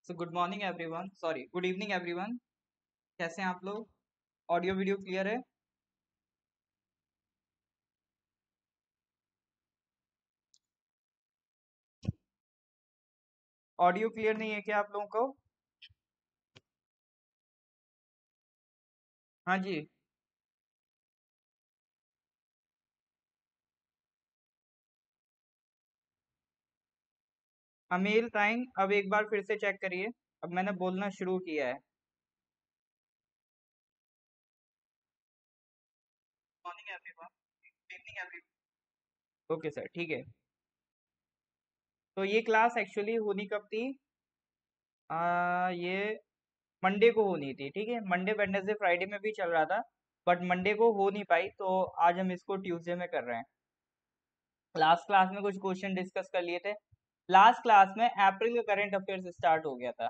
So good morning everyone, sorry good evening everyone. कैसे हैं आप लोग? ऑडियो वीडियो क्लियर है? ऑडियो क्लियर नहीं है क्या आप लोगों को? हाँ जी। अमील टाइम अब एक बार फिर से चेक करिए। अब मैंने बोलना शुरू किया है। Morning everyone, good evening everyone. Okay sir, ठीक है। तो ये क्लास एक्चुअली होनी कब थी? ये मंडे को होनी थी, ठीक है। मंडे वेडनेसडे फ्राइडे में भी चल रहा था, बट मंडे को हो नहीं पाई, तो आज हम इसको ट्यूसडे में कर रहे हैं। लास्ट क्लास में कुछ क्वेश्चन डिस्कस कर लिए थे। लास्ट क्लास में अप्रैल का करंट अफेयर्स स्टार्ट हो गया था।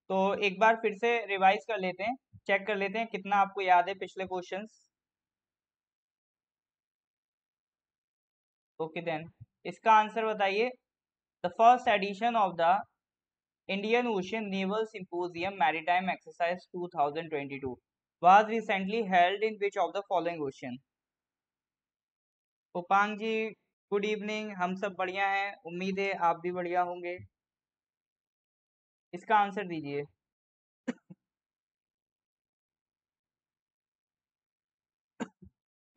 तो एक बार फिर से रिवाइज कर लेते हैं, चेक कर लेते हैं कितना आपको याद है पिछले क्वेश्चंस। ओके देन, इसका आंसर बताइए। The first edition of the Indian ocean naval symposium maritime exercise 2022 was recently held in which of the following ocean? उपांग जी, गुड इवनिंग। हम सब बढ़िया हैं, उम्मीद है आप भी बढ़िया होंगे। इसका आंसर दीजिए।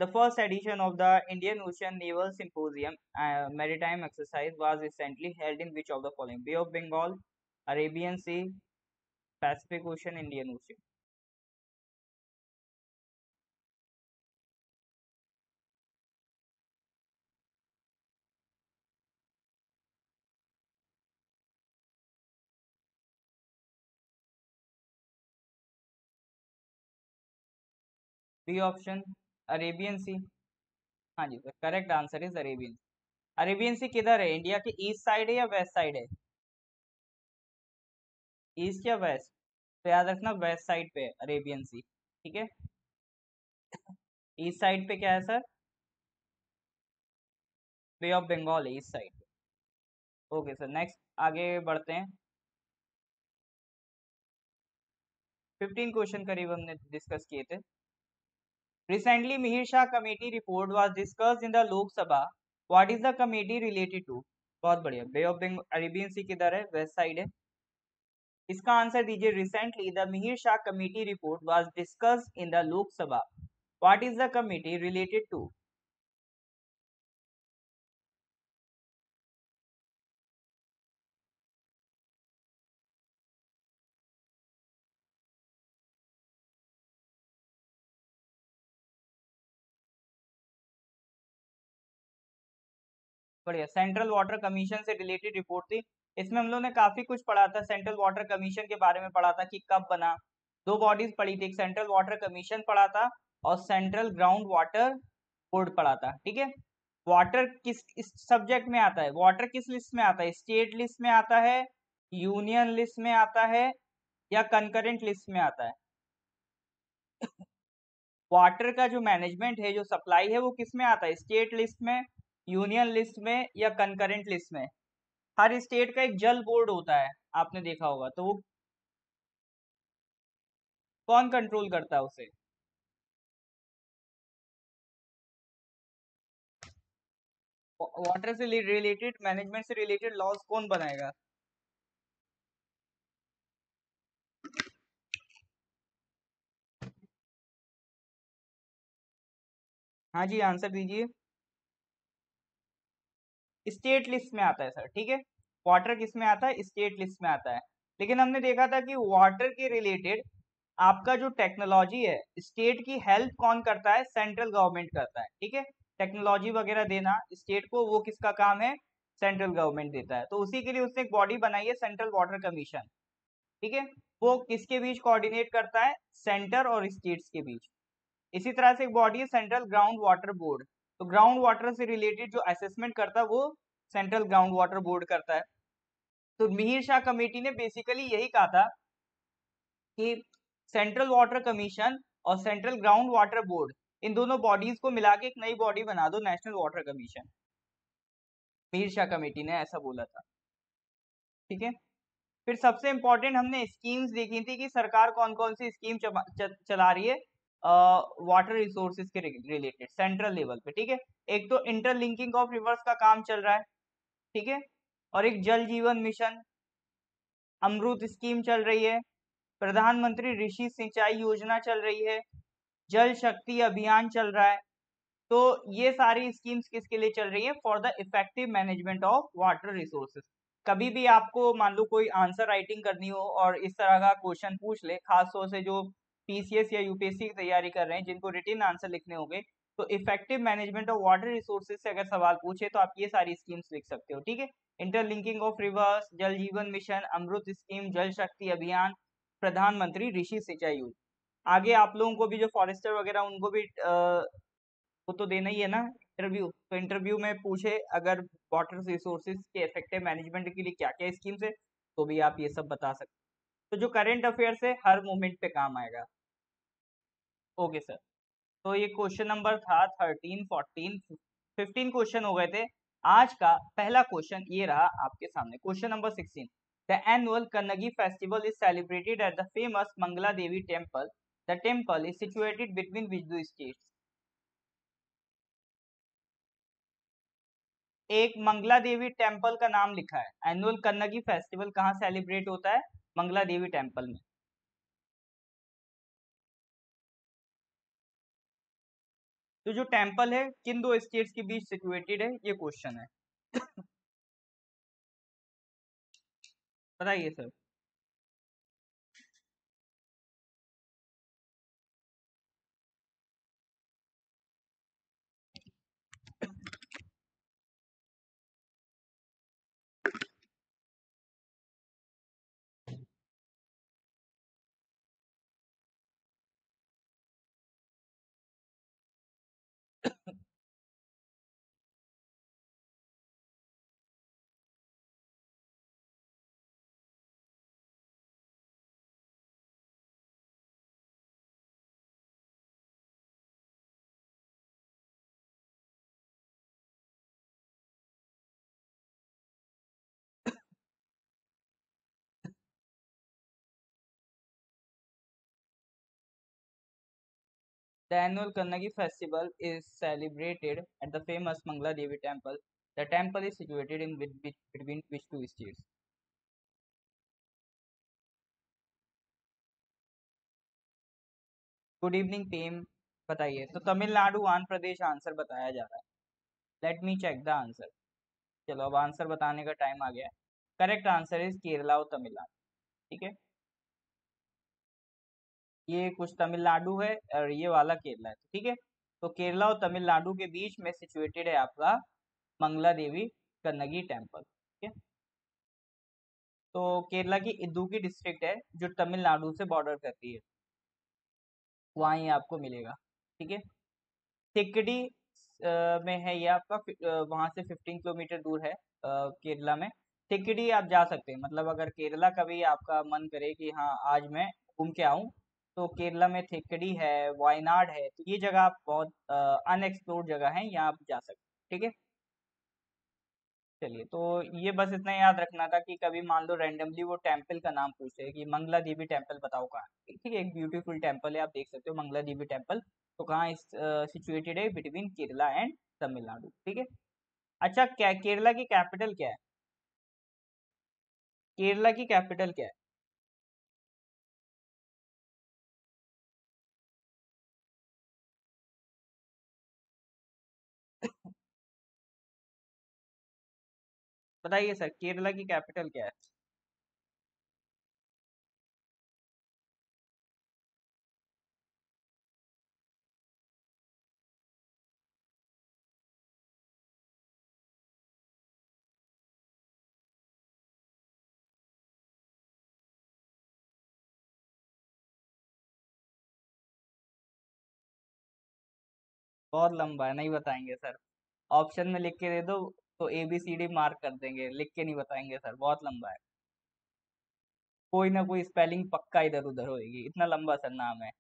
The first edition of the Indian Ocean Naval Symposium Maritime Exercise was recently held in which of the following? Bay of Bengal, Arabian Sea, Pacific Ocean, Indian Ocean. B option, Arabian Sea. हाँ जी sir, correct answer is Arabian. Arabian सी किधर है? India के east side है या west side है? East या west? तो याद रखना वेस्ट साइड पे है अरेबियन सी, ठीक है। ईस्ट साइड पे क्या है सर? बे ऑफ बंगाल है ईस्ट साइड पे। ओके सर, नेक्स्ट आगे बढ़ते हैं। 15 क्वेश्चन करीब हमने डिस्कस किए थे। Recently, Mihir Shah committee report was discussed in the Lok Sabha. What is the committee related to? बहुत बढ़िया। बे ऑफ बंगाल अरेबियन सी किधर है? वेस्ट साइड है। इसका आंसर दीजिए। Recently the Mihir Shah committee report was discussed in the Lok Sabha. What is the committee related to? बढ़िया, central water commission से related report थी। इसमें हम लोग ने काफी कुछ पढ़ा था। सेंट्रल वाटर कमीशन के बारे में पढ़ा था कि कब बना। दो बॉडीज पढ़ी थी, एक सेंट्रल वाटर कमीशन पढ़ा था और सेंट्रल ग्राउंड वाटर बोर्ड पढ़ा था, ठीक है। वाटर किस इस सब्जेक्ट में आता है? वाटर किस लिस्ट में आता है? स्टेट लिस्ट में आता है, यूनियन लिस्ट में आता है, या कंकरेंट लिस्ट में आता है? वाटर का जो मैनेजमेंट है, जो सप्लाई है, वो किस में आता है? स्टेट लिस्ट में, यूनियन लिस्ट में, या कंकरेंट लिस्ट में? हर स्टेट का एक जल बोर्ड होता है, आपने देखा होगा। तो वो कौन कंट्रोल करता है उसे? वाटर से रिलेटेड, मैनेजमेंट से रिलेटेड लॉज कौन बनाएगा? हाँ जी, आंसर दीजिए। स्टेट लिस्ट में आता है सर, ठीक है। वाटर किस में आता है? स्टेट लिस्ट में आता है। लेकिन हमने देखा था कि वाटर के रिलेटेड आपका जो टेक्नोलॉजी है, स्टेट की हेल्प कौन करता है? सेंट्रल गवर्नमेंट करता है, ठीक है। टेक्नोलॉजी वगैरह देना स्टेट को, वो किसका काम है? सेंट्रल गवर्नमेंट देता है। तो उसी के लिए उसने एक बॉडी बनाई है, सेंट्रल वाटर कमीशन, ठीक है। वो किसके बीच कोऑर्डिनेट करता है? सेंटर और स्टेट्स के बीच। इसी तरह से एक बॉडी है सेंट्रल ग्राउंड वाटर बोर्ड। तो ग्राउंड वाटर से रिलेटेड जो असेसमेंट करता है, वो सेंट्रल ग्राउंड वाटर बोर्ड करता है। तो मिहिर शाह कमेटी ने बेसिकली यही कहा था कि सेंट्रल वाटर कमीशन और सेंट्रल ग्राउंड वाटर बोर्ड, इन दोनों बॉडीज को मिला के एक नई बॉडी बना दो, national water commission. Mihir Shah committee ने ऐसा बोला था, ठीक है। फिर सबसे इम्पोर्टेंट हमने स्कीम्स देखी थी कि सरकार कौन कौन सी स्कीम चला रही है वाटर रिसोर्सेज के रिलेटेड सेंट्रल लेवल पे, ठीक है। एक तो इंटरलिंकिंग ऑफ रिवर्स का काम चल रहा है, ठीक है, और एक जल जीवन मिशन अमृत स्कीम चल रही है, प्रधानमंत्री ऋषि सिंचाई योजना चल रही है, जल शक्ति अभियान चल रहा है। तो ये सारी स्कीम्स किसके लिए चल रही है? For the effective management of water resources. कभी भी आपको मान लो कोई आंसर राइटिंग करनी हो और इस तरह का क्वेश्चन पूछ ले, खास तौर से जो पीसीएस या यूपीएससी की तैयारी कर रहे हैं जिनको रिटन आंसर लिखने होंगे, तो effective management of water resources से अगर सवाल पूछे तो आप ये सारी स्कीम्स लिख सकते हो, ठीक है। इंटरलिंकिंग ऑफ रिवर्स, जल जीवन मिशन, अमृत स्कीम, जल शक्ति अभियान, प्रधानमंत्री ऋषि सिंचाई योजना। आगे आप लोगों को भी जो फॉरेस्टर वगैरह उनको भी वो तो देना ही है ना इंटरव्यू, तो इंटरव्यू में पूछे अगर वाटर रिसोर्सेज के इफेक्टिव मैनेजमेंट के लिए क्या क्या स्कीम्स है, तो भी आप ये सब बता सकते। तो जो करंट अफेयर्स है हर मोमेंट पे काम आएगा। ओके सर, तो ये क्वेश्चन नंबर था 13, 14, 15 क्वेश्चन हो गए थे। आज का पहला क्वेश्चन ये रहा आपके सामने, question number 16। The annual Kannagi festival is celebrated at the famous Mangala Devi temple. The temple is situated between which two states? एक मंगला देवी टेम्पल का नाम लिखा है, एनुअल कन्नगी फेस्टिवल कहाँ सेलिब्रेट होता है? मंगला देवी टेम्पल में। तो जो टेम्पल है किन दो स्टेट्स के बीच सिचुएटेड है, ये क्वेश्चन है। बताइए sir. The annual Kannagi festival is celebrated at the famous Mangla Devi temple. The temple is situated in between which two states? Good evening team, बताइए। तो तमिलनाडु, आंध्र प्रदेश आंसर बताया जा रहा है। Let me check the answer. चलो अब answer बताने का टाइम आ गया है। करेक्ट आंसर इज केरला और तमिलनाडु, ठीक है। ये कुछ तमिलनाडु है और ये वाला केरला है, ठीक है। तो केरला और तमिलनाडु के बीच में सिचुएटेड है आपका मंगला देवी कन्नगी टेम्पल, ठीक है। तो केरला की इदुक्की डिस्ट्रिक्ट है जो तमिलनाडु से बॉर्डर करती है, वहाँ ही आपको मिलेगा, ठीक है। थिकडी में है ये आपका, वहाँ से 15 किलोमीटर दूर है केरला में। थिकडी आप जा सकते हैं, मतलब अगर केरला का भी आपका मन करे कि हाँ आज मैं घूम के आऊँ, तो केरला में थिकडी है, वायनाड है, तो ये जगह आप बहुत अनएक्सप्लोर्ड जगह है, यहाँ आप जा सकते हैं, ठीक है। चलिए, तो ये बस इतना याद रखना था कि कभी मान लो रैंडमली वो टेम्पल का नाम पूछे कि मंगला देवी टेम्पल बताओ कहाँ है। ठीक है, एक ब्यूटीफुल टेम्पल है, आप देख सकते हो मंगला देवी टेम्पल। तो कहाँ इस सिचुएटेड है? बिटवीन केरला एंड तमिलनाडु, ठीक है। अच्छा, क्या केरला की कैपिटल क्या है? केरला की कैपिटल क्या है? बताइए सर, केरला की कैपिटल क्या है? बहुत लंबा है, नहीं बताएंगे सर। ऑप्शन में लिख के दे दो तो ABCD मार्क कर देंगे, लिख के नहीं बताएंगे सर, बहुत लंबा है। कोई ना कोई स्पेलिंग पक्का इधर उधर होगी, इतना लंबा सर नाम है।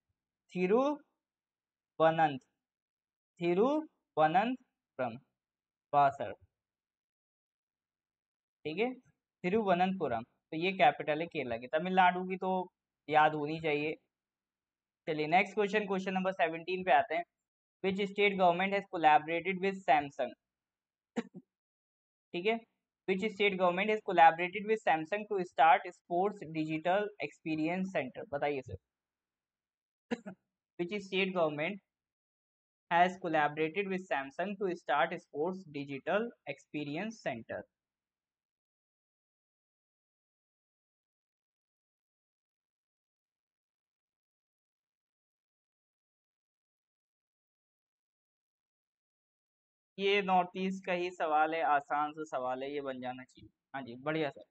थिरुवनंत, थिरुवनंतपुरम। वाह सर, ठीक है, तिरुवनंतपुरम। तो ये कैपिटल है केरला की। तमिलनाडु की तो याद होनी चाहिए। चलिए नेक्स्ट क्वेश्चन, क्वेश्चन नंबर 17 पे आते हैं। Which state government has collaborated with Samsung? ठीक है, which state government has collaborated with Samsung to start sports digital experience centre? बताइए sir. Which state government has collaborated with Samsung to start sports digital experience center? ये north east का ही सवाल है, आसान सा सवाल है, ये बन जाना चाहिए। हाँ जी, बढ़िया sir.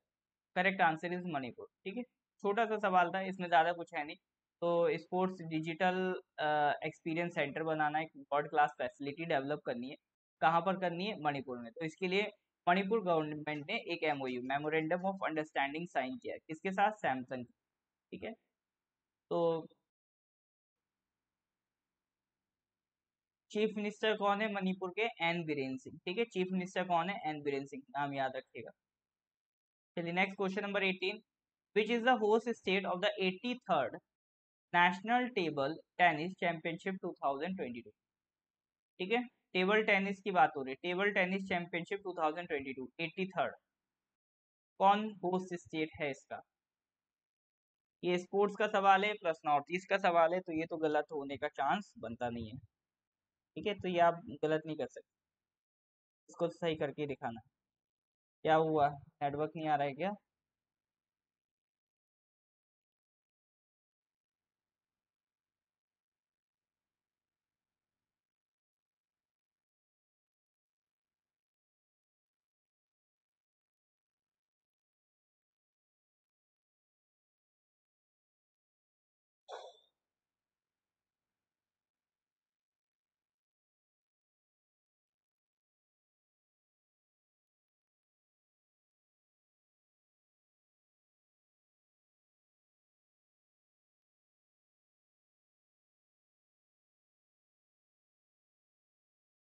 Correct answer is Manipur. ठीक है, छोटा सा सवाल था, इसमें ज़्यादा कुछ है नहीं। तो स्पोर्ट्स डिजिटल एक्सपीरियंस सेंटर बनाना, एक वर्ल्ड क्लास फैसिलिटी डेवलप करनी है, कहाँ पर करनी है? मणिपुर में। तो इसके लिए मणिपुर गवर्नमेंट ने एक MoU, memorandum of understanding, sign किया है। किसके साथ? सैमसंग। ठीक है, तो चीफ मिनिस्टर कौन है मणिपुर के? एन बीरेन सिंह। ठीक है, चीफ मिनिस्टर कौन है? एन बीरेन सिंह, नाम याद रखिएगा। चलिए next question number 18। Which is the host state of the 83rd national table tennis championship 2022? ठीक है, टेबल टेनिस की बात हो रही है, टेबल टेनिस चैंपियनशिप 2022 83rd, कौन होस्ट स्टेट है इसका? ये स्पोर्ट्स का सवाल है प्लस नॉर्थ ईस्ट का सवाल है, तो ये तो गलत होने का चांस बनता नहीं है। ठीक है, तो ये आप गलत नहीं कर सकते, इसको सही करके दिखाना। क्या हुआ, नेटवर्क नहीं आ रहा है क्या?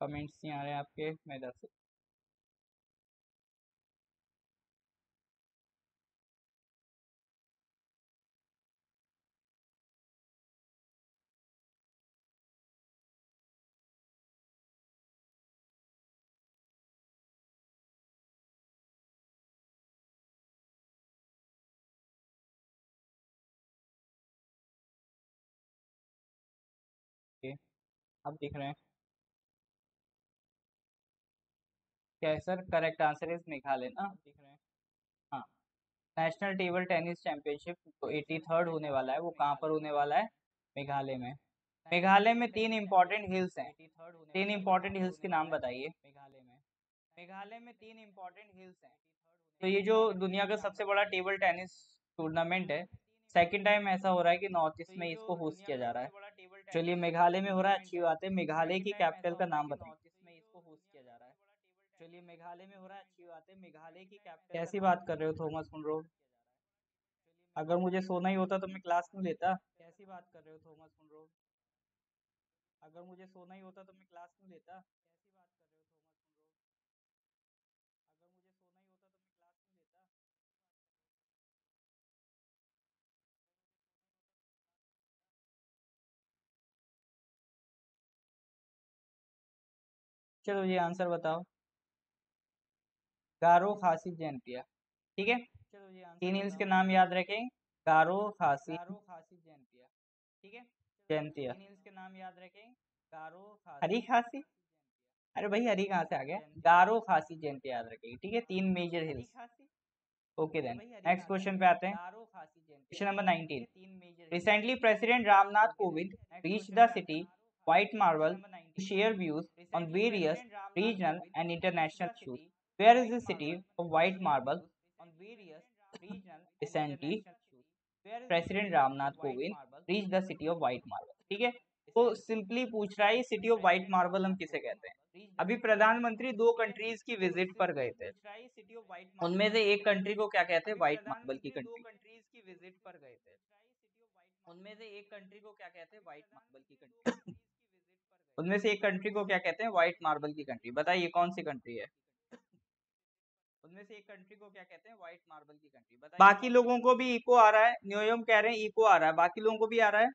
कमेंट्स नहीं आ रहे हैं आपके, मैं इधर से। ओके, अब दिख रहे हैं क्या है sir? Correct answer is Meghalaya ना, दिख रहे हैं। हाँ, नेशनल टेबल टेनिस चैंपियनशिप तो 83rd होने वाला है, वो कहाँ पर होने वाला है? मेघालय में। मेघालय में तीन इंपॉर्टेंट हिल्स हैं, तीन इंपॉर्टेंट हिल्स के नाम बताइए। मेघालय में, मेघालय में तीन इंपॉर्टेंट हिल्स हैं। तो ये जो दुनिया का सबसे बड़ा टेबल टेनिस टूर्नामेंट है, सेकंड टाइम ऐसा हो रहा है कि नॉर्थ ईस्ट में इसको होस्ट किया जा रहा है। चलिए मेघालय में हो रहा है, अच्छी बात है। मेघालय की कैपिटल का नाम बताइए। चलिए मेघालय में हो रहा है, अच्छी बात है। मेघालय की कैपिटल, कैसी बात कर रहे हो थॉमस मुनरो? अगर मुझे सोना ही होता तो मैं क्लास क्यों लेता? कैसी बात कर रहे हो थॉमस मुनरो? अगर मुझे सोना ही होता तो मैं क्लास क्यों लेता? कैसी बात कर रहे हो थॉमस मुनरो? अगर मुझे सोना ही होता तो मैं क्लास क्यों लेता? चलो ये आंसर बताओ। गारो खासी जैंतिया। ठीक है, चलो ये तीन हिल्स के नाम याद रखें। गारो खासी जैंतिया। ठीक है, जैंतिया। तीन हिल्स के नाम याद रखें। गारो खासी, हरी खासी। अरे भाई हरी कहाँ से आ गया? गारो खासी जैंतिया याद रखेगी। ठीक है, तीन major hills. Okay then, next question पे आते हैं। Question number 19। Recently president Ramnath Kovind reached the city White Marble to share views on various regional and international issues. Where is the city of White Marble? Recently, president Ramnath Kovind reach the city of white marble. ठीक है, तो simply पूछ रहा है city of white marble हम किसे कहते हैं? अभी प्रधानमंत्री दो कंट्रीज की विजिट पर गए थे, उनमें से एक कंट्री को क्या कहते हैं? व्हाइट मार्बल की कंट्री। उनमें से एक कंट्री को क्या कहते हैं? व्हाइट मार्बल की कंट्री। उनमें से एक कंट्री को क्या कहते हैं? व्हाइट मार्बल की कंट्री। बताइए कौन सी कंट्री है? उनमें से एक कंट्री को क्या कहते हैं, व्हाइट मार्बल की कंट्री। बताइए बाकी लोगों को भी इको आ रहा है, न्योयम कह रहे हैं इको आ रहा है, बाकी लोगों को भी आ रहा है,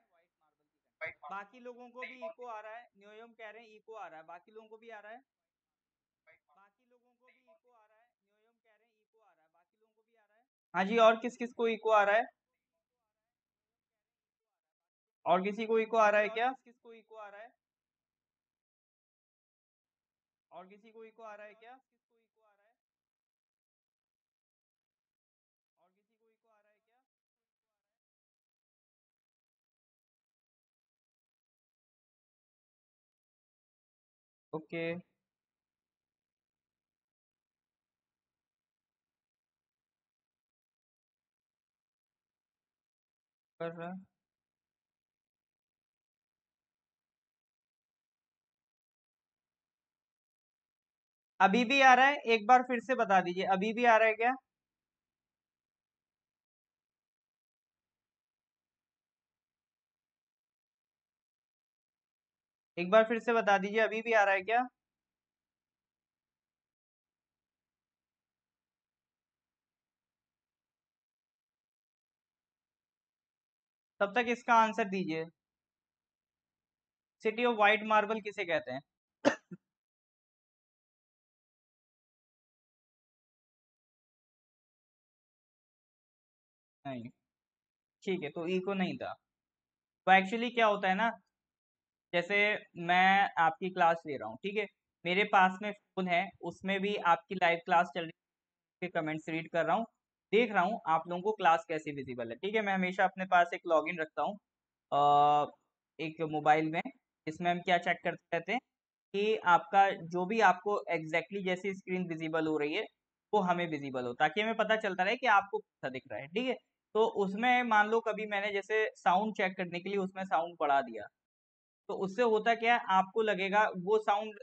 बाकी लोगों को भी इको आ रहा है, न्योयम कह रहे हैं इको आ रहा है, बाकी लोगों को भी आ रहा है, बाकी लोगों को भी इको आ रहा है, न्योयम कह रहे हैं इको आ रहा है, बाकी लोगों को भी आ रहा है। हाँ जी, और किस किस को इको आ रहा है, और किसी को इको आ रहा है क्या, किस को इको आ रहा है, और किसी को इको आ रहा है क्या, किसको इको आ रहा है, और किसी को इको आ रहा है क्या। ओके, कर रहा है। अभी भी आ रहा है, एक बार फिर से बता दीजिए, अभी भी आ रहा है क्या, एक बार फिर से बता दीजिए, अभी भी आ रहा है क्या। तब तक इसका आंसर दीजिए, सिटी ऑफ व्हाइट मार्बल किसे कहते हैं। नहीं, ठीक है, तो इको नहीं था। तो एक्चुअली क्या होता है ना, जैसे मैं आपकी क्लास ले रहा हूँ, ठीक है, मेरे पास में फोन है, उसमें भी आपकी लाइव क्लास चल रही है, कमेंट्स रीड कर रहा हूँ, देख रहा हूँ आप लोगों को क्लास कैसी विजिबल है, ठीक है। मैं हमेशा अपने पास एक लॉगिन रखता हूँ एक मोबाइल में, इसमें हम क्या चेक करते रहते हैं कि आपका जो भी आपको एग्जैक्टली जैसी स्क्रीन विजिबल हो रही है वो हमें विजिबल हो, ताकि हमें पता चलता रहे कि आपको कैसा दिख रहा है, ठीक है। तो उसमें मान लो कभी मैंने जैसे साउंड चेक करने के लिए उसमें साउंड बढ़ा दिया, तो उससे होता क्या है, आपको लगेगा वो साउंड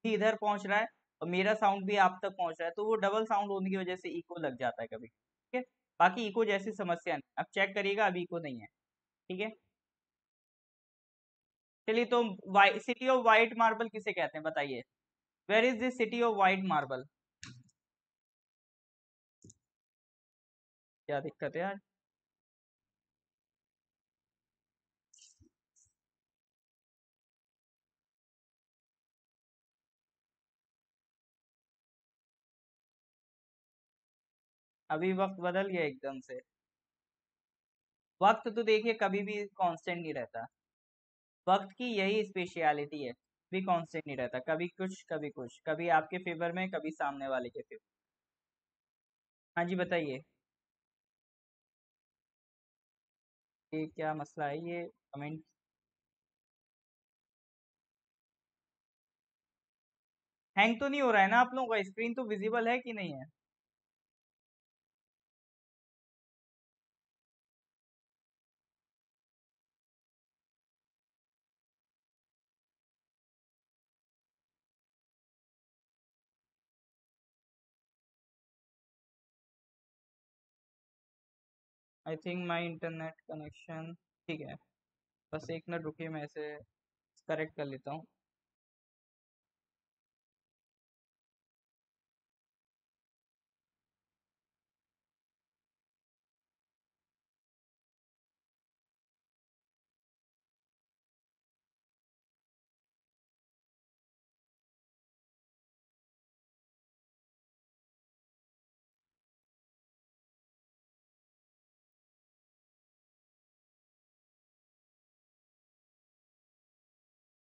भी इधर पहुंच रहा है और मेरा साउंड भी आप तक पहुंच रहा है, तो वो डबल साउंड होने की वजह से इको लग जाता है कभी, ठीक है। बाकी इको जैसी समस्या नहीं, अब चेक करिएगा, अभी इको नहीं है, ठीक है। चलिए, तो सिटी ऑफ व्हाइट मार्बल किसे कहते हैं बताइए, where is this city of white marble. क्या दिक्कत है यार, अभी वक्त बदल गया एकदम से। वक्त तो देखिए कभी भी कांस्टेंट नहीं रहता, वक्त की यही स्पेशलिटी है, भी कांस्टेंट नहीं रहता, कभी कुछ कभी कुछ, कभी आपके फेवर में कभी सामने वाले के फेवर। हाँ जी, बताइए, ये क्या मसला है, ये कमेंट। हैंग तो नहीं हो रहा है ना आप लोगों का, स्क्रीन तो विजिबल है कि नहीं है। I think my internet connection, ठीक है, बस एक मिनट रुकिए, मैं इसे करेक्ट कर लेता हूँ।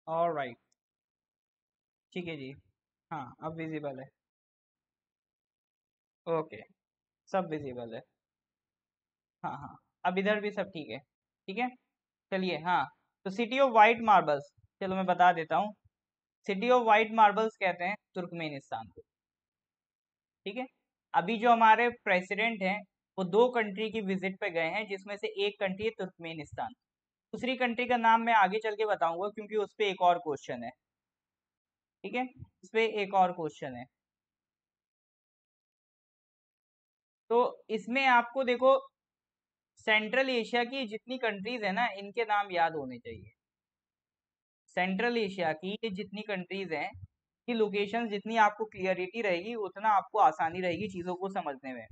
ऑल राइट, ठीक है जी, हाँ अब विजिबल है, ओके, सब विजिबल है, हाँ हाँ, अब इधर भी सब ठीक है, ठीक है। चलिए, हाँ, तो सिटी ऑफ व्हाइट मार्बल्स, चलो मैं बता देता हूँ, सिटी ऑफ व्हाइट मार्बल्स कहते हैं तुर्कमेनिस्तान को, ठीक है। अभी जो हमारे प्रेसिडेंट हैं वो दो कंट्री की विजिट पे गए हैं, जिसमें से एक कंट्री है तुर्कमेनिस्तान, दूसरी कंट्री का नाम मैं आगे चल के बताऊंगा, क्योंकि उस पे एक और क्वेश्चन है, ठीक है, उस पे एक और क्वेश्चन है। तो इसमें आपको देखो, सेंट्रल एशिया की जितनी कंट्रीज है ना, इनके नाम याद होने चाहिए, सेंट्रल एशिया की ये जितनी कंट्रीज हैं की लोकेशन जितनी आपको क्लियरिटी रहेगी उतना आपको आसानी रहेगी चीज़ों को समझने में।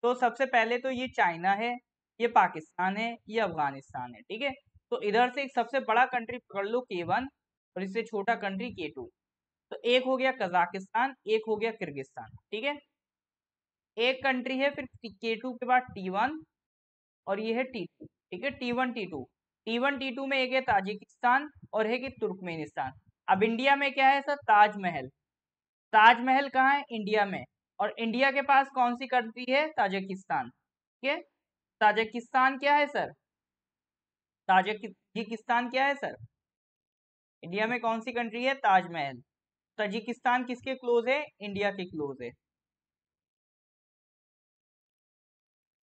तो सबसे पहले तो ये चाइना है, ये पाकिस्तान है, ये अफगानिस्तान है, ठीक है। तो इधर से एक सबसे बड़ा कंट्री पकड़ लो K1 और इससे छोटा कंट्री K2। तो एक हो गया कजाकिस्तान, एक हो गया किर्गिस्तान, ठीक है। एक कंट्री है फिर K2 के बाद T1 और ये है T2, ठीक है। T1 T2 में एक है ताजिकिस्तान और है कि तुर्कमेनिस्तान। अब इंडिया में क्या है सर, ताजमहल। ताजमहल कहाँ है, इंडिया में। और इंडिया के पास कौन सी कंट्री है, ताजिकिस्तान, ठीक है। ताजिकिस्तान क्या है सर, ताजिकिस्तान क्या है सर, इंडिया में कौन सी कंट्री है, ताजमहल। ताजिकिस्तान किसके क्लोज है, इंडिया के क्लोज है।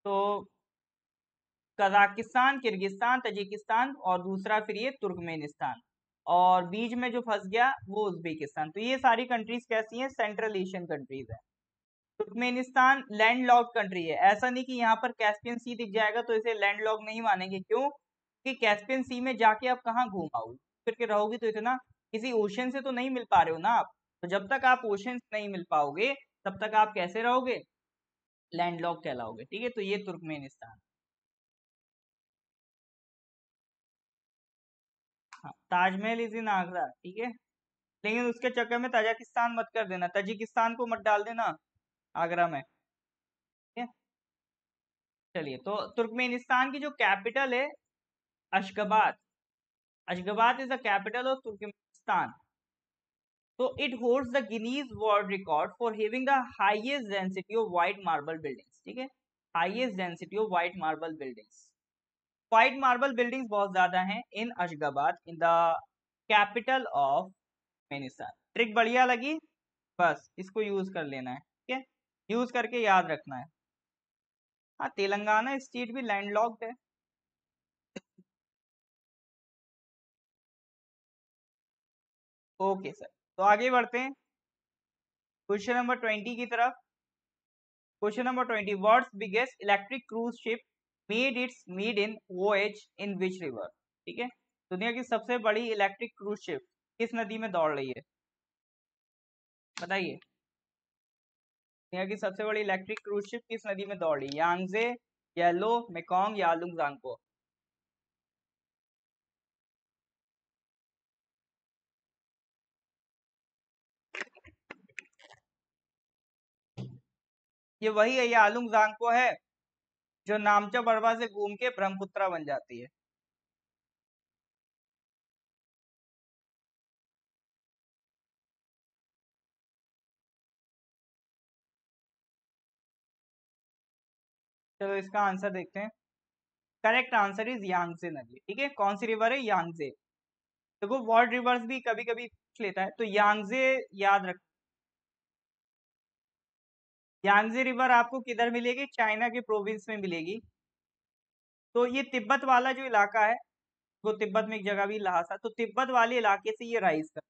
तो कजाकिस्तान, किर्गिस्तान, ताजिकिस्तान और दूसरा फिर ये तुर्कमेनिस्तान, और बीच में जो फंस गया वो उज्बेकिस्तान। तो ये सारी कंट्रीज कैसी हैं, सेंट्रल एशियन कंट्रीज है। तुर्कमेनिस्तान लैंडलॉक्ड कंट्री है, ऐसा नहीं कि यहाँ पर कैस्पियन सी दिख जाएगा तो इसे लैंडलॉक्ड नहीं मानेंगे। क्यों, कि कैस्पियन सी में जाके आप कहाँ घूम आओ करके रहोगे, तो इतना किसी ओशन से तो नहीं मिल पा रहे हो ना आप। तो जब तक आप ओशन से नहीं मिल पाओगे तब तक आप कैसे रहोगे, लैंडलॉक्ड कहलाओगे, ठीक है। तो ये तुर्कमेनिस्तान। हाँ, ताजमहल इज इन आगरा, ठीक है। लेकिन उसके चक्कर में ताजिकिस्तान मत कर देना, ताजिकिस्तान को मत डाल देना आगरा में, ठीक है। चलिए, तो तुर्कमेनिस्तान की जो कैपिटल है Ashgabat. Ashgabat is the capital of Turkmenistan. तो it holds the Guinness World Record for having the highest density of white marble buildings, ठीक है। Highest density of white marble buildings. White marble buildings बहुत ज्यादा हैं in Ashgabat, in the capital of Turkmenistan. Trick बढ़िया लगी, बस इसको use कर लेना है, ठीक है। यूज करके याद रखना है। हाँ, तेलंगाना स्टेट भी लैंडलॉक्ड है। ओके सर, तो आगे बढ़ते हैं क्वेश्चन नंबर 20 की तरफ। Question number 20, world's biggest electric cruise ship made its maiden voyage in which river, ठीक है। दुनिया की सबसे बड़ी इलेक्ट्रिक क्रूज शिप किस नदी में दौड़ रही है, बताइए। दुनिया की सबसे बड़ी इलेक्ट्रिक क्रूज शिप किस नदी में दौड़ रही है, यांगजे, येलो, मेकोंग या लुंगजांगपो। ये वही है, ये आलुंगजांगपो है जो नामचा बड़वा से घूम के ब्रह्मपुत्रा बन जाती है। चलो इसका आंसर देखते हैं। करेक्ट आंसर इज यांगजे नदी, ठीक है। कौन सी रिवर है, यांगजे। देखो वर्ल्ड रिवर्स भी कभी कभी पूछ लेता है, तो यांगजे याद रख। यांगजे रिवर आपको किधर मिलेगी, चाइना के प्रोविंस में मिलेगी। तो ये तिब्बत वाला जो इलाका है, वो तिब्बत में एक जगह भी लहासा, तो तिब्बत वाले इलाके से ये राइज कर।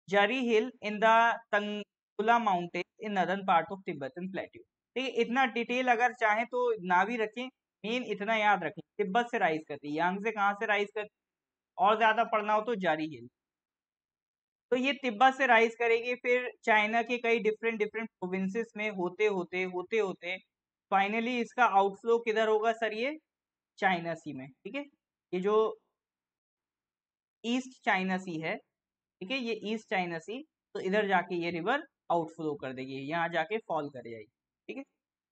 Jari hill in the Tanggula mountain in northern part of Tibetan plateau. ठीक है, इतना डिटेल अगर चाहें तो ना भी रखें, मेन इतना याद रखें, तिब्बत से राइज करती है। यांग से कहाँ से राइज करती है, और ज्यादा पढ़ना हो तो जारी हिल। तो ये तिब्बत से राइज करेगी, फिर चाइना के कई डिफरेंट डिफरेंट प्रोविंसेस में होते होते फाइनली इसका आउटफ्लो किधर होगा सर, ये चाइना सी में, ठीक है। ये जो ईस्ट चाइना सी है, ठीक है, ये ईस्ट चाइना सी, तो इधर जाके ये रिवर आउटफ्लो कर देगी, यहाँ जाके फॉल कर जाएगी, ठीक है।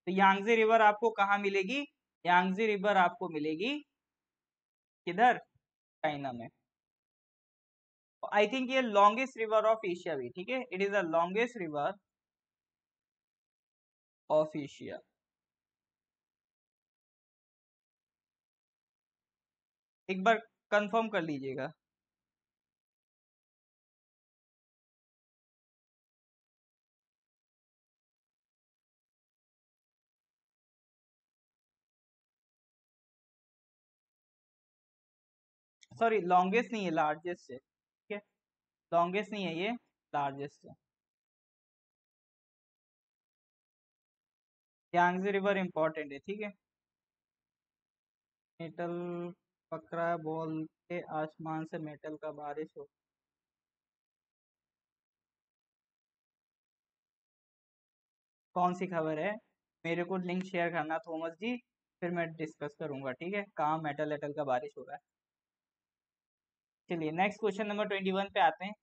तो यांगजे रिवर आपको कहाँ मिलेगी, यांगजे रिवर आपको मिलेगी किधर, चाइना में। आई थिंक ये लॉन्गेस्ट रिवर ऑफ एशिया भी, ठीक है, it is the longest river of Asia. एक बार कंफर्म कर लीजिएगा। सॉरी, लॉन्गेस्ट नहीं है, लार्जेस्ट है, ठीक है। लॉन्गेस्ट नहीं है ये, लार्जेस्ट है। यांगजे रिवर इंपॉर्टेंट है, ठीक है। मेटल पकड़ा बोल के आसमान से मेटल का बारिश हो। कौन सी खबर है? मेरे को लिंक शेयर करना थॉमस जी, फिर मैं डिस्कस करूंगा, ठीक है? कहाँ मेटल एटल का बारिश हो रहा है। चलिए नेक्स्ट क्वेश्चन नंबर 21 पे आते हैं।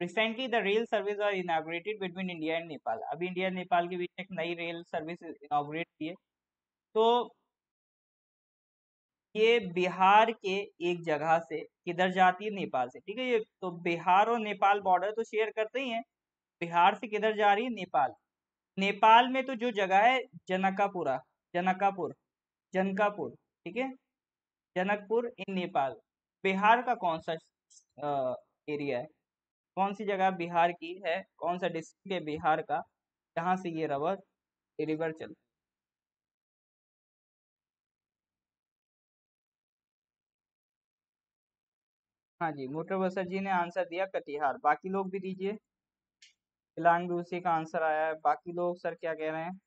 Recently the rail service are inaugurated between India and Nepal. अभी इंडिया और नेपाल के बीच एक नई रेल सर्विस इनाग्रेट की है। तो ये बिहार के एक जगह से किधर जाती है? नेपाल से, ठीक है? ये तो बिहार और नेपाल बॉर्डर तो शेयर करते ही हैं। बिहार से किधर जा रही है? नेपाल। नेपाल में तो जो जगह है जनकापुरा, जनकापुर, जनकापुर, ठीक है? जनकपुर इन नेपाल। बिहार का कौन सा एरिया है? कौन सी जगह बिहार की है? कौन सा डिस्ट्रिक्ट है बिहार का जहाँ से ये रिवर चल? हाँ जी, मोटर बसर जी ने आंसर दिया कटिहार। बाकी लोग भी दीजिए। इलान भी उसी का आंसर आया है। बाकी लोग सर क्या कह रहे हैं?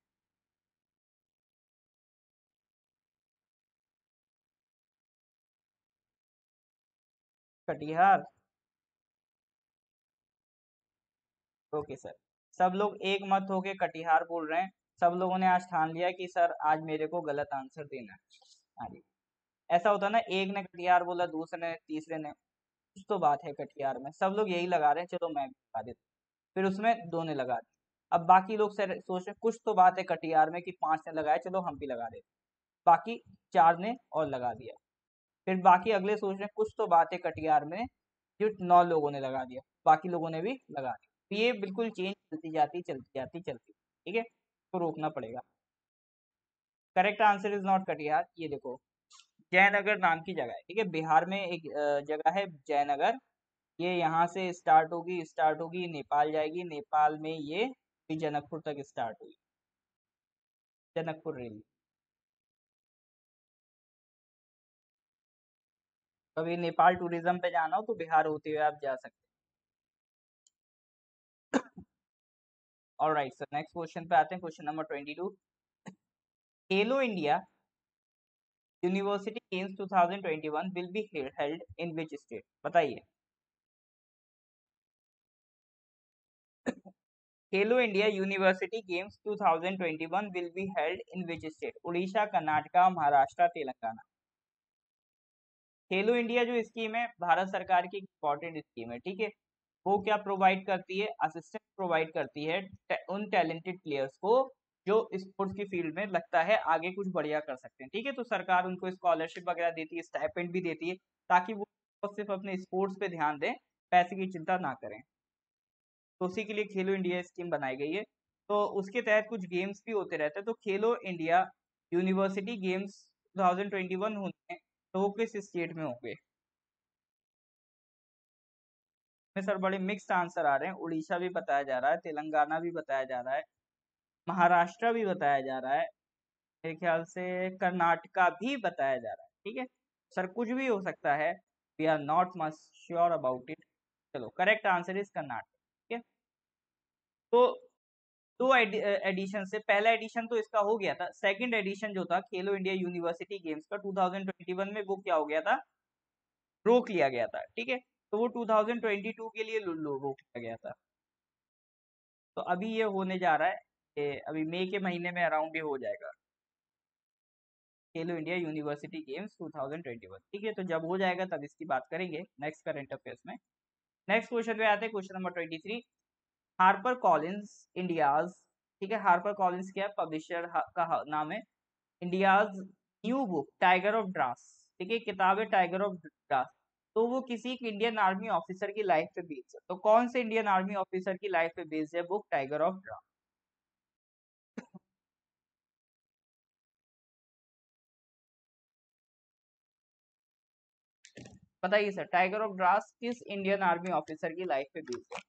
कटिहार। Okay sir. सब लोग एक मत होके कटिहार बोल रहे हैं। सब लोगों ने आज ठान लिया कि सर आज मेरे को गलत आंसर देना है। हाँ जी। ऐसा होता है ना, एक ने कटिहार बोला, दूसरे ने, तीसरे ने। कुछ तो बात है कटिहार में, सब लोग यही लगा रहे हैं, चलो मैं भी लगा देता हूँ। फिर उसमें दो ने लगा दिया। अब बाकी लोग सर सोच रहे हैं कुछ तो बात है कटिहार में कि पांच ने लगाया, चलो हम भी लगा देते। बाकी चार ने और लगा दिया। फिर बाकी अगले सोच रहे हैं कुछ तो बात है कटिहार में, जो नौ लोगों ने लगा दिया, बाकी लोगों ने भी लगा दिया। तो ये बिल्कुल चेंज चलती जाती चलती जाती चलती, ठीक है? तो रोकना पड़ेगा। Correct answer is not Katihar. ये देखो, जयनगर नाम की जगह है, ठीक है? बिहार में एक जगह है जयनगर। ये यहाँ से स्टार्ट होगी नेपाल जाएगी, नेपाल में ये फिर जनकपुर तक स्टार्ट हुई। जनकपुर रेल। कभी नेपाल टूरिज्म पे जाना हो तो बिहार होते हुए आप जा सकते हैं। ऑलराइट सर, नेक्स्ट क्वेश्चन पे आते हैं। Question number 22। Khelo India university games 2021 will be held in which state? बताइए। खेलो India university games 2021 will be held in which state? Orissa, Karnataka, Maharashtra, Telangana. Khelo India जो स्कीम है भारत सरकार की इंपॉर्टेंट स्कीम है, ठीक है? वो क्या प्रोवाइड करती है? असिस्टेंस प्रोवाइड करती है उन टैलेंटेड प्लेयर्स को जो स्पोर्ट्स की फील्ड में लगता है आगे कुछ बढ़िया कर सकते हैं, ठीक है? तो सरकार उनको स्कॉलरशिप वगैरह देती है, स्टाइपेंड भी देती है, ताकि वो सिर्फ अपने स्पोर्ट्स पे ध्यान दें, पैसे की चिंता ना करें। तो उसी के लिए खेलो इंडिया स्कीम बनाई गई है। तो उसके तहत कुछ गेम्स भी होते रहते हैं। तो खेलो इंडिया यूनिवर्सिटी गेम्स 2021 होने हैं, तो वो किस स्टेट में होंगे? में सर बड़े मिक्स्ड आंसर आ रहे हैं। उड़ीसा भी बताया जा रहा है, तेलंगाना भी बताया जा रहा है, महाराष्ट्र भी बताया जा रहा है, मेरे ख्याल से कर्नाटका भी बताया जा रहा है, ठीक है? सर कुछ भी हो सकता है, we are not much sure about it. चलो, करेक्ट आंसर इज कर्नाटक, ठीक है? तो दो एडिशन से, पहला एडिशन तो इसका हो गया था, सेकंड एडिशन जो था खेलो इंडिया यूनिवर्सिटी गेम्स का 2021 में, वो क्या हो गया था? रोक लिया गया था, ठीक है? तो वो 2022 के लिए रोक लिया गया था। तो अभी ये होने जा रहा है, अभी मई के महीने में अराउंड ये हो जाएगा, खेलो इंडिया यूनिवर्सिटी गेम्स 2021, ठीक है? तो जब हो जाएगा तब इसकी बात करेंगे नेक्स्ट करंट अफेयर्स में। नेक्स्ट क्वेश्चन पे आते हैं, question number 23। Harper Collins India's, ठीक है? हार्पर कॉलिंस क्या पब्लिशर का नाम है? India's new book tiger of draws, ठीक है? किताब है टाइगर ऑफ ड्रास। तो वो किसी एक इंडियन आर्मी ऑफिसर की लाइफ पे बेस्ड है। तो कौन से इंडियन आर्मी ऑफिसर की लाइफ पे बेस्ड है बुक टाइगर ऑफ ड्रास? बताइए सर, टाइगर ऑफ ड्रास किस इंडियन आर्मी ऑफिसर की लाइफ पे बेस्ड है?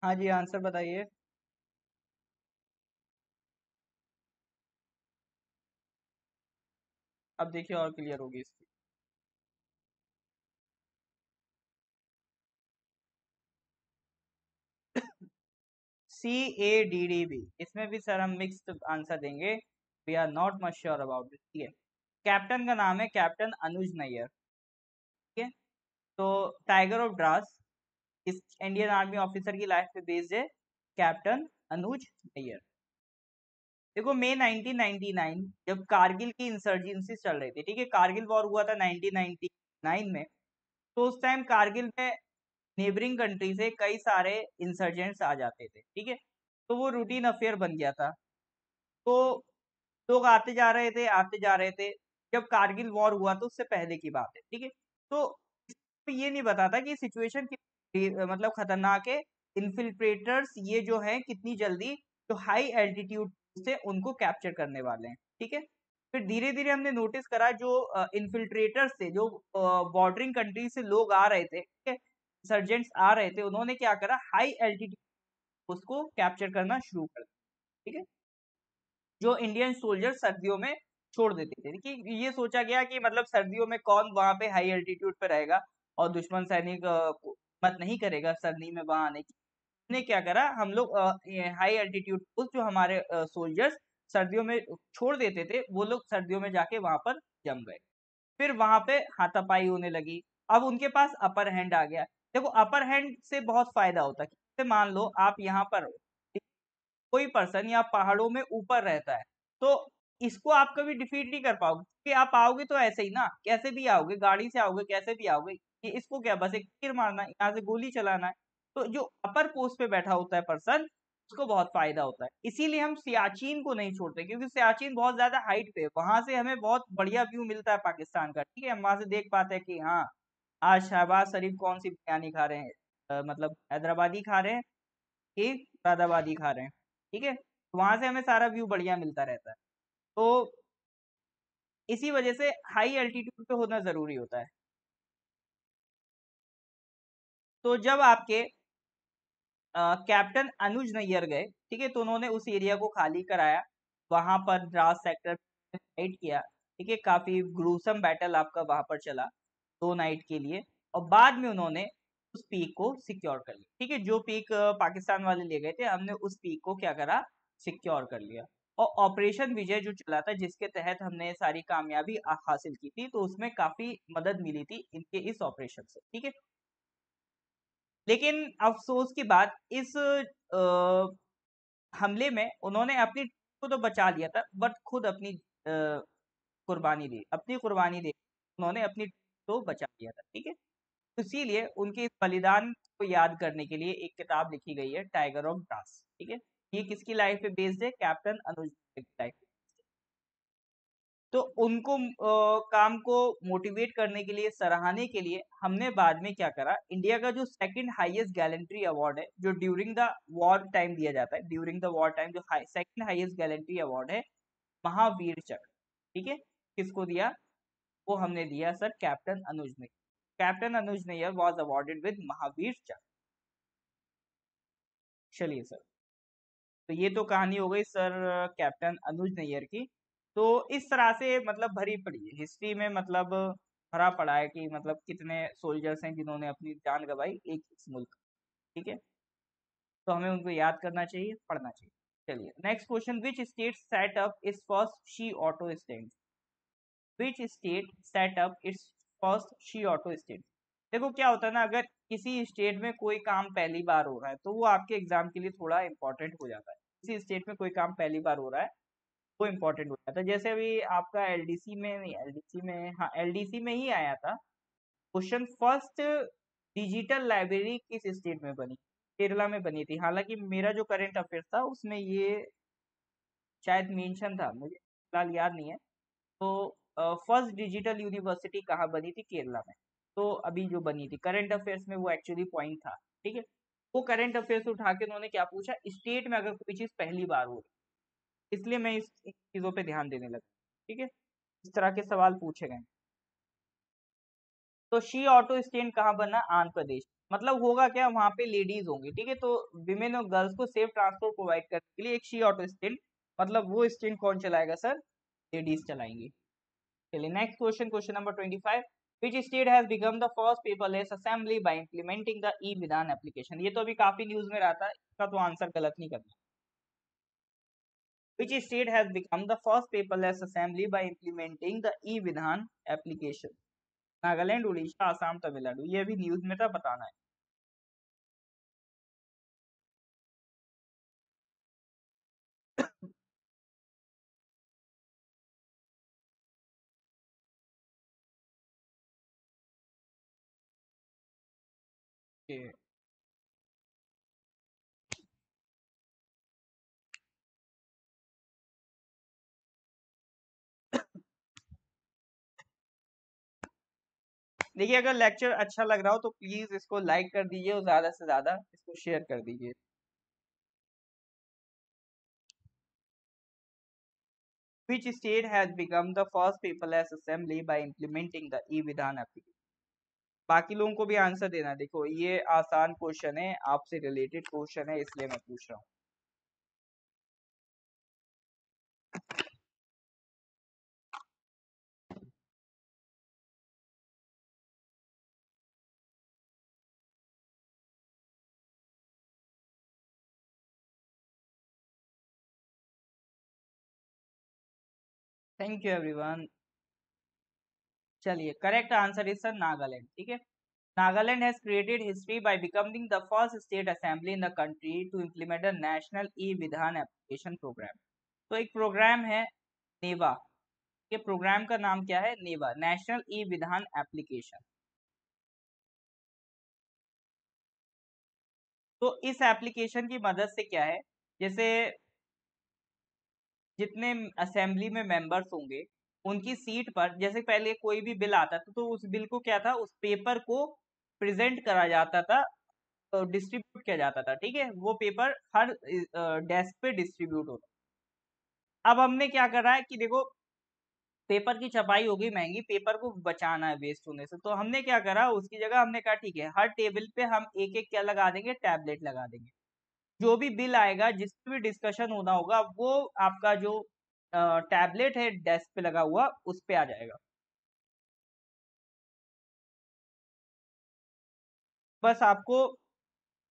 हाँ जी, आंसर बताइए। अब देखिए और क्लियर होगी इसकी। C A D D B, इसमें भी सर हम मिक्स्ड आंसर देंगे। We are not much sure about it, ठीक है। कैप्टन का नाम है कैप्टन अनुज नैयर, ठीक है। तो टाइगर ऑफ ड्रास इस इंडियन आर्मी ऑफिसर की लाइफ पे बेस्ड है, कैप्टन अनुज नैयर। देखो मई 1999 जब कारगिल की इंसर्जेंसी चल रही थी, ठीक है, कारगिल वॉर हुआ था 1999 में। तो उस टाइम कारगिल में नेबरिंग कंट्री से कई सारे इंसर्जेंट्स आ जाते थे, ठीक है। तो वो रूटीन अफेयर बन गया था। तो लोग आते जा रहे थे, आते जा रहे थे। जब कारगिल वॉर हुआ तो उससे पहले की बात है, ठीक है। तो ये नहीं बताता कि सिचुएशन मतलब खतरनाक है। इन्फिल्ट्रेटर्स ये जो है कितनी जल्दी जो हाई एल्टीट्यूड से उनको कैप्चर करने वाले हैं, ठीक है। फिर धीरे धीरे हमने नोटिस करा जो इन्फिल्ट्रेटर्स थे, जो बॉर्डरिंग कंट्री से लोग आ रहे थे, ठीक है, सर्जेंट्स आ रहे थे, उन्होंने क्या करा, हाई एल्टीट्यूड उसको कैप्चर करना शुरू कर दिया, ठीक है। जो इंडियन सोल्जर सर्दियों में छोड़ देते थे कि ये सोचा गया कि मतलब सर्दियों में कौन वहां पे हाई एल्टीट्यूड पे रहेगा और दुश्मन सैनिक मत नहीं करेगा सर्दी में वहां आने की। ने क्या करा, हम लोग हाई एल्टीट्यूड पोस्ट जो हमारे सोल्जर्स सर्दियों में छोड़ देते थे, वो लोग सर्दियों में जाके वहां पर जम गए। फिर वहां पे हाथापाई होने लगी। अब उनके पास अपर हैंड आ गया। देखो अपर हैंड से बहुत फायदा होता है। जैसे मान लो आप यहाँ पर हो, कोई पर्सन या पहाड़ों में ऊपर रहता है, तो इसको आप कभी डिफीट नहीं कर पाओगे कि आप आओगे तो ऐसे ही ना, कैसे भी आओगे, गाड़ी से आओगे, कैसे भी आओगे। ये इसको क्या, बस एक तीर मारना है, यहाँ से गोली चलाना है। तो जो अपर पोस्ट पे बैठा होता है पर्सन, उसको बहुत फायदा होता है। इसीलिए हम सियाचिन को नहीं छोड़ते, क्योंकि सियाचिन बहुत ज्यादा हाइट पे है, वहां से हमें बहुत बढ़िया व्यू मिलता है पाकिस्तान का, ठीक है। हम वहां से देख पाते हैं कि हाँ, आज शहबाज शरीफ कौन सी बिरयानी खा रहे हैं, मतलब हैदराबादी खा रहे हैं कि मुरादाबादी खा रहे हैं, ठीक है। वहां से हमें सारा व्यू बढ़िया मिलता रहता है। तो इसी वजह से हाई एल्टीट्यूड पे होना जरूरी होता है। तो जब आपके कैप्टन अनुज नैयर गए, ठीक है, तो उन्होंने उस एरिया को खाली कराया, वहां पर द्रास सेक्टर फाइट किया, ठीक है। काफी ग्रूसम बैटल आपका वहां पर चला 2 नाइट के लिए। और बाद में उन्होंने उस पीक को सिक्योर कर लिया, ठीक है। जो पीक पाकिस्तान वाले ले गए थे, हमने उस पीक को क्या करा, सिक्योर कर लिया। और ऑपरेशन विजय जो चला था, जिसके तहत हमने सारी कामयाबी हासिल की थी, तो उसमें काफी मदद मिली थी इनके इस ऑपरेशन से, ठीक है। लेकिन अफसोस की बात, इस हमले में उन्होंने अपनी को तो बचा लिया था, बट खुद अपनी कुर्बानी दी, अपनी कुर्बानी दे उन्होंने अपनी को बचा लिया था, ठीक है। इसीलिए उनके इस बलिदान को याद करने के लिए एक किताब लिखी गई है, टाइगर ऑफ ड्रास, ठीक है। ये किसकी लाइफ पे बेस्ड है, कैप्टन अनुज की लाइफ। तो उनको काम को मोटिवेट करने के लिए, सराहने के लिए, हमने बाद में क्या करा, इंडिया का जो सेकंड हाईएस्ट गैलेंट्री अवार्ड है, जो ड्यूरिंग द वॉर टाइम दिया जाता है, ड्यूरिंग द वॉर टाइम जो सेकंड हाईएस्ट गैलेंट्री अवार्ड है, महावीर चक्र, ठीक है, किसको दिया, वो हमने दिया सर कैप्टन अनुज ने। Captain Anuj Nayyar was awarded with Mahavir Chakra. चलिए सर, तो ये तो कहानी हो गई सर कैप्टन अनुज नैयर की। तो इस तरह से मतलब भरी पड़ी है हिस्ट्री में, मतलब भरा पड़ा है कि मतलब कितने सोल्जर्स हैं जिन्होंने अपनी जान गंवाई एक इस मुल्क, ठीक है। तो हमें उनको याद करना चाहिए, पढ़ना चाहिए। चलिए next question, which state set up it's first she auto stand, which state set up it's first she auto stand. देखो क्या होता है ना, अगर किसी स्टेट में कोई काम पहली बार हो रहा है, तो वो आपके एग्जाम के लिए थोड़ा इंपॉर्टेंट हो जाता है। किसी स्टेट में कोई काम पहली बार हो रहा है, वो इम्पोर्टेंट हो जाता है। जैसे अभी आपका एलडीसी में, नहीं एलडीसी में, हाँ एलडीसी में ही आया था क्वेश्चन, फर्स्ट डिजिटल लाइब्रेरी किस स्टेट में बनी, केरला में बनी थी। हालांकि मेरा जो करंट अफेयर था उसमें ये शायद मेंशन था, मुझे फिलहाल याद नहीं है। तो फर्स्ट डिजिटल यूनिवर्सिटी कहाँ बनी थी, केरला में। तो अभी जो बनी थी करंट अफेयर्स में, वो एक्चुअली पॉइंट था, ठीक है। वो करंट अफेयर्स उठा के उन्होंने क्या पूछा, स्टेट में अगर कोई चीज पहली बार हो रही, इसलिए मैं इस चीजों पे ध्यान देने लगा, ठीक है। इस तरह के सवाल पूछे गए। तो शी ऑटो स्टैंड कहाँ बना, आंध्र प्रदेश। मतलब होगा क्या, वहां पे लेडीज होंगी, ठीक है, तो विमेन और गर्ल्स को सेफ ट्रांसपोर्ट प्रोवाइड करने के लिए एक शी ऑटो स्टैंड, मतलब वो स्टैंड कौन चलाएगा सर, लेडीज चलाएंगी। चलिए next question, question number 25, which state has become the first paperless assembly by implementing the e-विधान एप्लीकेशन। ये तो अभी काफी न्यूज में रहता है, इसका तो आंसर गलत नहीं करना। which state has become the first paperless assembly by implementing the e-विधान एप्लीकेशन? नागालैंड, उड़ीसा, आसाम, तमिलनाडु। ये भी न्यूज में था, बताना है। Okay. देखिए अगर लेक्चर अच्छा लग रहा हो तो प्लीज इसको लाइक कर दीजिए और ज्यादा से ज्यादा इसको शेयर कर दीजिए। Which state has become the first paperless assembly by implementing the e-विधान एप्लीकेशन? बाकी लोगों को भी आंसर देना है। देखो ये आसान क्वेश्चन है, आपसे रिलेटेड क्वेश्चन है, इसलिए मैं पूछ रहा हूँ। Thank you everyone. चलिए correct answer is sir Nagaland, ठीक है। Nagaland has created history by becoming the first state assembly in the country to implement the national E Vidhan application programme. तो एक प्रोग्राम है नेवा, ये प्रोग्राम का नाम क्या है, नेवा, नेशनल ई विधान एप्लीकेशन। तो इस एप्लीकेशन की मदद से क्या है, जैसे जितने असेंबली में मेंबर्स होंगे उनकी सीट पर, जैसे पहले कोई भी बिल आता था तो उस बिल को क्या था, उस पेपर को प्रेजेंट करा जाता था, तो डिस्ट्रीब्यूट किया जाता था, ठीक है, वो पेपर हर डेस्क पे डिस्ट्रीब्यूट होता। अब हमने क्या करा है कि देखो पेपर की छपाई हो गई महंगी, पेपर को बचाना है वेस्ट होने से, तो हमने क्या करा, उसकी जगह हमने कहा ठीक है हर टेबल पे हम एक एक क्या लगा देंगे, टैबलेट लगा देंगे। जो भी बिल आएगा, जिसपे भी डिस्कशन होना होगा, वो आपका जो टैबलेट है डेस्क पे लगा हुआ उस पे आ जाएगा। बस आपको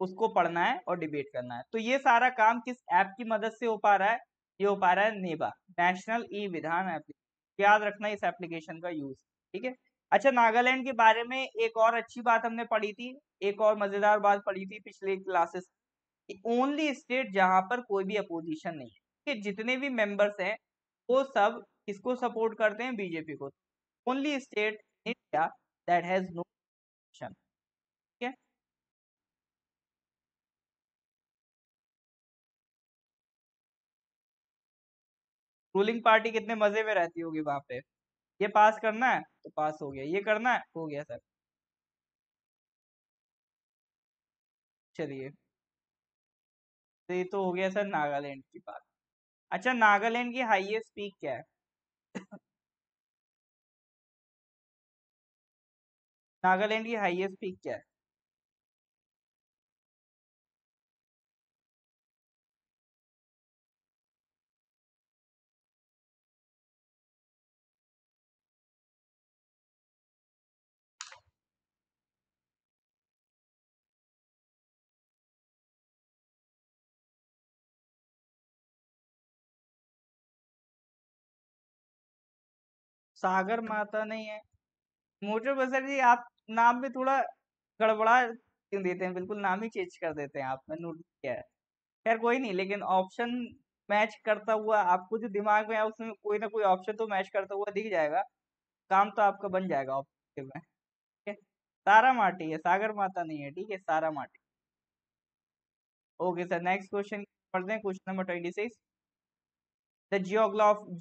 उसको पढ़ना है और डिबेट करना है। तो ये सारा काम किस ऐप की मदद से हो पा रहा है, ये हो पा रहा है नेबा, नेशनल ई विधान एप्लीकेशन। याद रखना इस एप्लीकेशन का यूज, ठीक है। अच्छा नागालैंड के बारे में एक और अच्छी बात हमने पढ़ी थी, एक और मजेदार बात पढ़ी थी पिछले क्लासेस, ओनली स्टेट जहां पर कोई भी अपोजिशन नहीं है, कि जितने भी मेंबर्स हैं वो सब किसको सपोर्ट करते हैं, बीजेपी को। Only state India that has no option, ठीक है। रूलिंग पार्टी कितने मजे में रहती होगी वहां पे, ये पास करना है तो पास हो गया, ये करना है हो गया सर। चलिए, तो ये तो हो गया सर नागालैंड की बात। अच्छा नागालैंड की हाईएस्ट पीक क्या है? नागालैंड की हाईएस्ट पीक क्या है? सागर माता नहीं है। मोटर बसर जी, आप नाम में थोड़ा गड़बड़ा क्यों देते हैं, बिल्कुल नाम ही चेंज कर देते हैं आप, मैंने नोटिस किया है। खैर कोई नहीं, लेकिन ऑप्शन मैच करता हुआ आपको जो दिमाग में है उसमें कोई ना कोई ऑप्शन तो मैच करता हुआ दिख जाएगा, काम तो आपका बन जाएगा ऑप्शन में, ठीक है। सारा माटी है, सागर माता नहीं है, ठीक है, सारा माटी। ओके सर, नेक्स्ट क्वेश्चन पढ़ते हैं, question number 26। The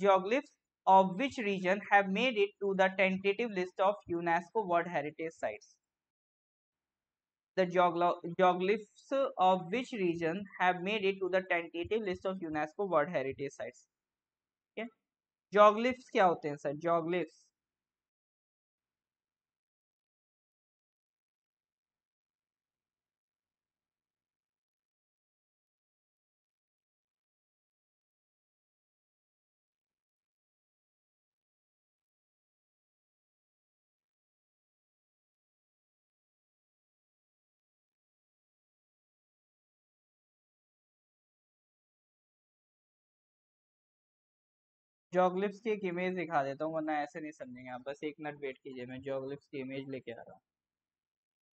geoglyphs of which region have made it to the tentative list of UNESCO World Heritage Sites? The geoglyphs of which region have made it to the tentative list of UNESCO World Heritage Sites? Okay? Geoglyphs क्या होते हैं sir, geoglyphs? जोग्लिफ्स की एक image दिखा देता हूँ, वरना ऐसे नहीं समझेंगे आप। बस एक मिनट वेट कीजिए, मैं जोग्लिफ्स की इमेज लेके आ रहा हूँ।